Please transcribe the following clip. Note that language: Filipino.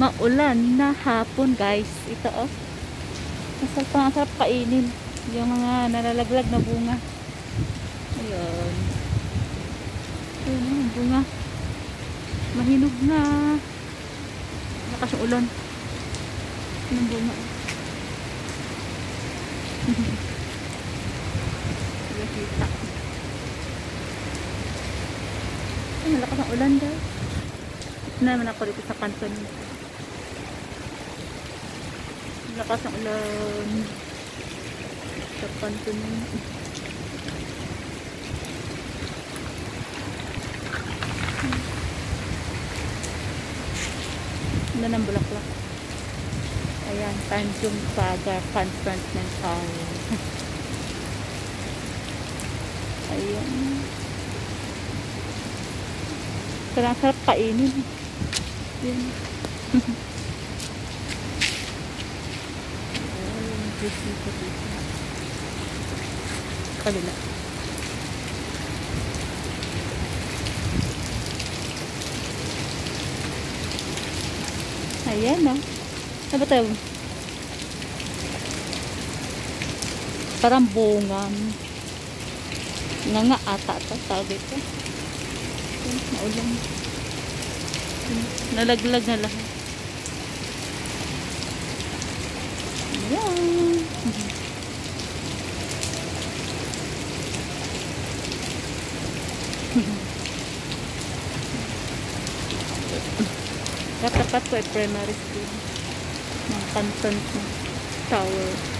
Maulan na hapon, guys. Ito, oh. Masarap kainin. Yung mga nalalaglag na bunga. Ayun. Ayun, yung bunga. Mahinog na. Lakas yung ulan. Yung bunga. Kita. Ay, malakas ang ulan, guys. Ito naman ako dito sa kanton. Lakas ang ulan sa kanton. Ano ng bulaklak. Ayan, Tanjung Pagar Cantonment Tower. Ayan. Sarap kainin. Ayan. Kabila. Ayan, no? Ano ba tayo? Parang bungan. Nga ata ito. Tawag ito. Maulan. Nalaglag na lahat. Ayan. Tapat ko ay primary school ng Canton Tower.